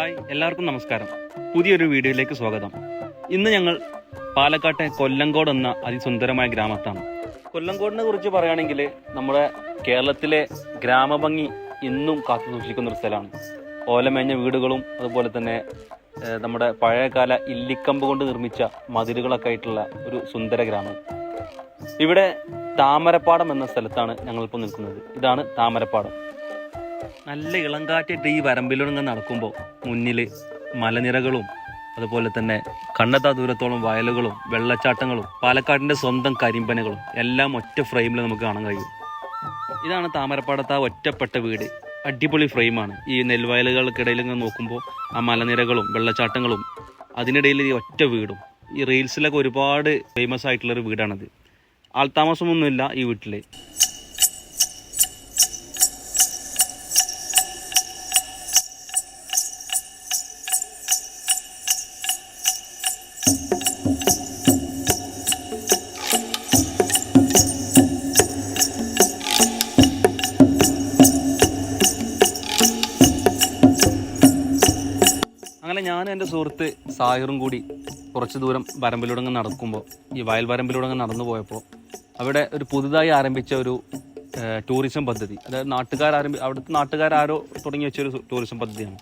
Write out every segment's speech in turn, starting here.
Hi, എല്ലാവർക്കും നമസ്കാരം. പുതിയൊരു വീഡിയോയിലേക്ക് സ്വാഗതം. ഇന്ന് ഞങ്ങൾ പാലക്കാട്ടെ കൊല്ലങ്കോട് എന്ന അതിസുന്ദരമായ ഗ്രാമത്താണ്. കൊല്ലങ്കോടിനെ കുറിച്ച് പറയുകയാണെങ്കിൽ നമ്മുടെ കേരളത്തിലെ ഗ്രാമഭംഗി ഇന്നും കാത്തു സൂക്ഷിക്കുന്ന ഒരു സ്ഥലമാണ്. ഓലമേഞ്ഞ വീടുകളും അതുപോലെ തന്നെ നമ്മുടെ പഴയകാല ഇല്ലിക്കമ്പ് കൊണ്ട് നിർമ്മിച്ച മതിലുകളൊക്കെ ആയിട്ടുള്ള ഒരു സുന്ദര ഗ്രാമം. ഇവിടെ താമരപ്പാടം എന്ന സ്ഥലത്താണ് ഞങ്ങളിപ്പോൾ നിൽക്കുന്നത്. ഇതാണ് താമരപ്പാടം. നല്ല ഇളങ്കാറ്റിട്ട് ഈ വരമ്പിലൂടെ നടക്കുമ്പോൾ മുന്നിൽ മലനിരകളും അതുപോലെ തന്നെ കണ്ണെത്താ ദൂരത്തോളം വയലുകളും വെള്ളച്ചാട്ടങ്ങളും പാലക്കാടിൻ്റെ സ്വന്തം കരിമ്പനകളും എല്ലാം ഒറ്റ ഫ്രെയിമിൽ നമുക്ക് കാണാൻ കഴിയും. ഇതാണ് താമരപ്പാടത്ത് ആ ഒറ്റപ്പെട്ട വീട്. അടിപൊളി ഫ്രെയിമാണ്. ഈ നെൽവയലുകൾക്കിടയിൽ നിന്ന് നോക്കുമ്പോൾ ആ മലനിരകളും വെള്ളച്ചാട്ടങ്ങളും അതിനിടയിൽ ഈ ഒറ്റ വീടും. ഈ റീൽസിലൊക്കെ ഒരുപാട് ഫേമസ് ആയിട്ടുള്ളൊരു വീടാണത്. ആൾത്താമസമൊന്നുമില്ല ഈ വീട്ടിൽ. അങ്ങനെ ഞാൻ എൻ്റെ സുഹൃത്ത് സാഹിറും കൂടി കുറച്ച് ദൂരം വരമ്പിലൂടെ നടക്കുമ്പോൾ, ഈ വയൽ വരമ്പിലൂടെ നടന്നു പോയപ്പോൾ അവിടെ ഒരു പുതുതായി ആരംഭിച്ച ഒരു ടൂറിസം പദ്ധതി, അതായത് അവിടുത്തെ നാട്ടുകാരോ തുടങ്ങി വെച്ചൊരു ടൂറിസം പദ്ധതിയാണ്.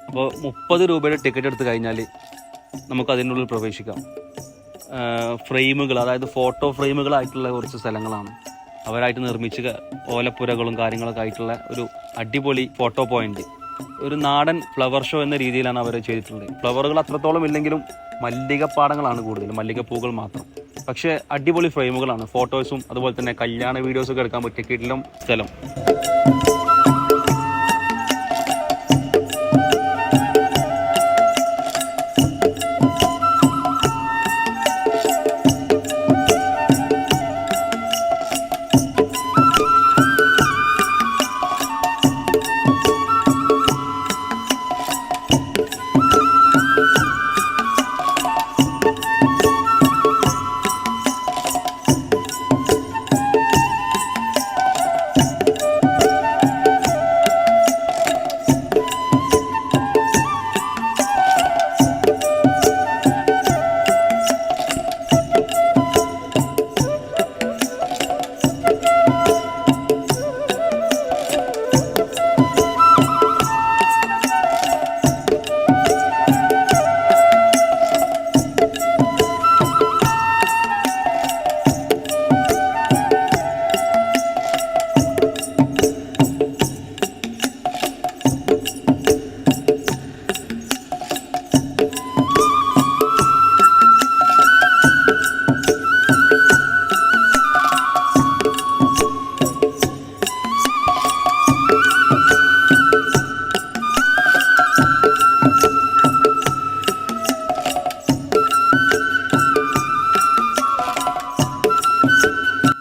അപ്പോൾ 30 രൂപയുടെ ടിക്കറ്റ് എടുത്ത് കഴിഞ്ഞാൽ നമുക്ക് അതിനുള്ളിൽ പ്രവേശിക്കാം. ഫ്രെയിമുകൾ, അതായത് ഫോട്ടോ ഫ്രെയിമുകളായിട്ടുള്ള കുറച്ച് സ്ഥലങ്ങളാണ്. അവരായിട്ട് നിർമ്മിച്ച ഓലപ്പുരകളും കാര്യങ്ങളൊക്കെ ആയിട്ടുള്ള ഒരു അടിപൊളി ഫോട്ടോ പോയിന്റ്. ഒരു നാടൻ ഫ്ലവർ ഷോ എന്ന രീതിയിലാണ് അവർ ചെയ്തിട്ടുള്ളത്. ഫ്ലവറുകൾ അത്രത്തോളം ഇല്ലെങ്കിലും മല്ലികപ്പാടങ്ങളാണ് കൂടുതൽ, മല്ലികപ്പൂകൾ മാത്രം. പക്ഷേ അടിപൊളി ഫ്രെയിമുകളാണ്. ഫോട്ടോസും അതുപോലെ തന്നെ കല്യാണ വീഡിയോസൊക്കെ എടുക്കാൻ പറ്റിയ കിടിലം സ്ഥലം.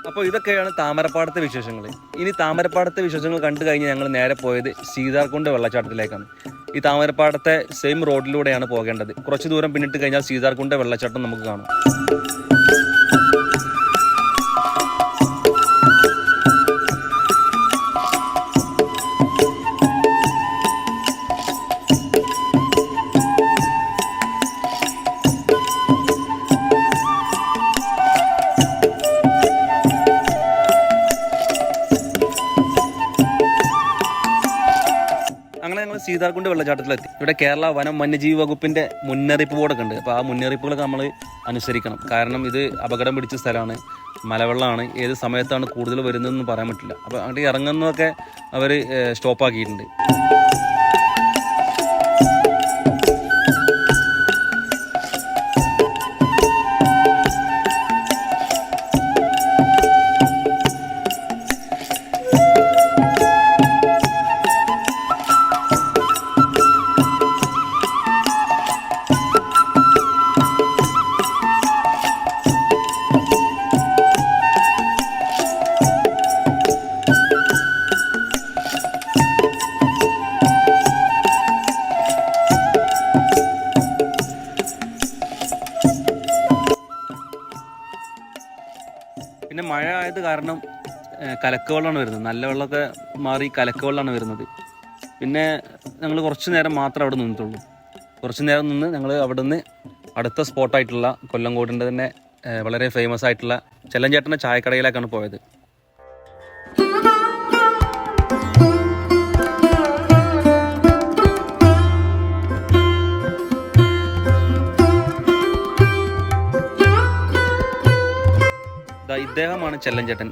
അപ്പോൾ ഇതൊക്കെയാണ് താമരപ്പാടത്തെ വിശേഷങ്ങൾ. ഇനി താമരപ്പാടത്തെ വിശേഷങ്ങൾ കണ്ടു കഴിഞ്ഞ് ഞങ്ങൾ നേരെ പോയത് സീതാർകുണ്ട് വെള്ളച്ചാട്ടത്തിലേക്കാണ്. ഈ താമരപ്പാടത്തെ സെയിം റോഡിലൂടെയാണ് പോകേണ്ടത്. കുറച്ച് ദൂരം പിന്നിട്ട് കഴിഞ്ഞാൽ സീതാർകുണ്ട് വെള്ളച്ചാട്ടം നമുക്ക് കാണാം. അങ്ങനെ ഞങ്ങൾ സീതാർകുണ്ട് വെള്ളച്ചാട്ടത്തിലെത്തി. ഇവിടെ കേരള വനം വന്യജീവി വകുപ്പിന്റെ മുന്നറിയിപ്പ് ബോർഡൊക്കെ ഉണ്ട്. അപ്പോൾ ആ മുന്നറിയിപ്പുകളൊക്കെ നമ്മൾ അനുസരിക്കണം. കാരണം ഇത് അപകടം പിടിച്ച സ്ഥലമാണ്, മലവെള്ളമാണ്. ഏത് സമയത്താണ് കൂടുതൽ വരുന്നതെന്ന് പറയാൻ പറ്റില്ല. അപ്പോൾ അങ്ങോട്ട് ഇറങ്ങുന്നതൊക്കെ അവർ സ്റ്റോപ്പാക്കിയിട്ടുണ്ട്. പിന്നെ മഴ ആയത് കാരണം കലക്ക് വെള്ളമാണ് വരുന്നത്. നല്ല വെള്ളമൊക്കെ മാറി കലക്ക് വെള്ളമാണ് വരുന്നത്. പിന്നെ ഞങ്ങൾ കുറച്ച് നേരം മാത്രമേ അവിടെ നിന്നിട്ടുള്ളൂ. കുറച്ച് നേരം നിന്ന് ഞങ്ങൾ അവിടെ നിന്ന് അടുത്ത സ്പോട്ടായിട്ടുള്ള കൊല്ലങ്കോടിൻ്റെ തന്നെ വളരെ ഫേമസ് ആയിട്ടുള്ള ചെല്ലഞ്ചേട്ടൻ്റെ ചായക്കടയിലേക്കാണ് പോയത്. ഇദ്ദേഹമാണ് ചെല്ലഞ്ചേട്ടൻ.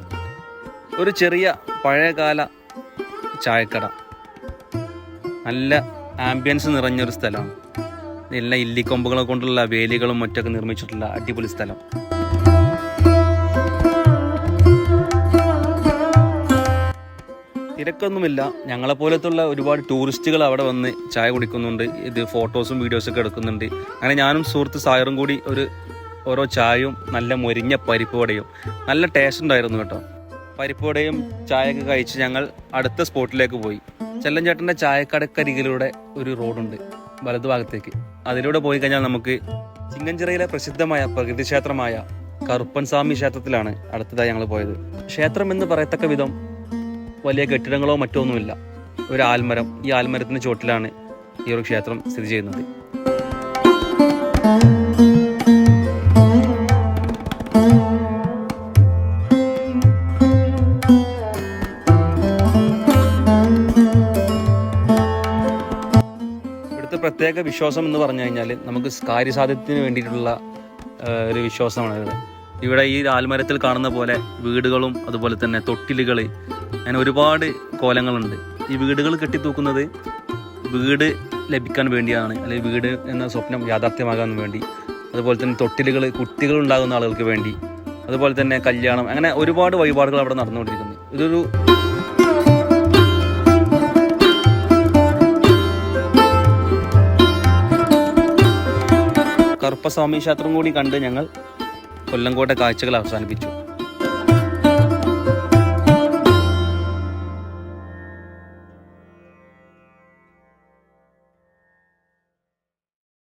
ഒരു ചെറിയ പഴയകാല ചായക്കട, നല്ല ആംബിയൻസ് നിറഞ്ഞൊരു സ്ഥലമാണ്. എല്ലാ ഇല്ലിക്കൊമ്പുകളെ കൊണ്ടുള്ള വേലികളും മറ്റൊക്കെ നിർമ്മിച്ചിട്ടുള്ള അടിപൊളി സ്ഥലം. തിരക്കൊന്നുമില്ല. ഞങ്ങളെപ്പോലത്തുള്ള ഒരുപാട് ടൂറിസ്റ്റുകൾ അവിടെ വന്ന് ചായ കുടിക്കുന്നുണ്ട്. ഇത് ഫോട്ടോസും വീഡിയോസൊക്കെ എടുക്കുന്നുണ്ട്. അങ്ങനെ ഞാനും സുഹൃത്ത് സായറും കൂടി ഓരോ ചായയും നല്ല മൊരിഞ്ഞ പരിപ്പ് വടയും നല്ല ടേസ്റ്റ് ഉണ്ടായിരുന്നു കേട്ടോ. പരിപ്പ് വടയും ചായയൊക്കെ കഴിച്ച് ഞങ്ങൾ അടുത്ത സ്പോട്ടിലേക്ക് പോയി. ചെല്ലഞ്ചേട്ടൻ്റെ ചായക്കടക്കരികിലൂടെ ഒരു റോഡുണ്ട് വലതുഭാഗത്തേക്ക്. അതിലൂടെ പോയി കഴിഞ്ഞാൽ നമുക്ക് ചിങ്ങഞ്ചിറയിലെ പ്രസിദ്ധമായ പ്രകൃതിക്ഷേത്രമായ കറുപ്പൻ സ്വാമി ക്ഷേത്രത്തിലാണ് അടുത്തതായി ഞങ്ങൾ പോയത്. ക്ഷേത്രം എന്ന് പറയത്തക്ക വിധം വലിയ കെട്ടിടങ്ങളോ മറ്റോ ഒന്നുമില്ല. ഒരു ആൽമരം, ഈ ആൽമരത്തിന് ചുവട്ടിലാണ് ഈ ഒരു ക്ഷേത്രം സ്ഥിതി ചെയ്യുന്നത്. പ്രത്യേക വിശ്വാസം എന്ന് പറഞ്ഞു കഴിഞ്ഞാൽ നമുക്ക് കാര്യസാധ്യത്തിന് വേണ്ടിയിട്ടുള്ള ഒരു വിശ്വാസമാണ്. ഇവിടെ ഈ ആൽമരത്തിൽ കാണുന്ന പോലെ വീടുകളും അതുപോലെ തന്നെ തൊട്ടിലുകൾ, അങ്ങനെ ഒരുപാട് കോലങ്ങളുണ്ട്. ഈ വീടുകൾ കെട്ടിത്തൂക്കുന്നത് വീട് ലഭിക്കാൻ വേണ്ടിയാണ്, അല്ലെങ്കിൽ വീട് എന്ന സ്വപ്നം യാഥാർത്ഥ്യമാകാൻ വേണ്ടി. അതുപോലെ തന്നെ തൊട്ടിലുകൾ കുട്ടികൾ ഉണ്ടാകുന്ന ആളുകൾക്ക് വേണ്ടി, അതുപോലെ തന്നെ കല്യാണം, അങ്ങനെ ഒരുപാട് വഴിപാടുകൾ അവിടെ നടന്നുകൊണ്ടിരിക്കുന്നു. ഇതൊരു കറുപ്പസ്വാമി ക്ഷേത്രം കൂടി കണ്ട് ഞങ്ങൾ കൊല്ലങ്കോട്ടെ കാഴ്ചകൾ അവസാനിപ്പിച്ചു.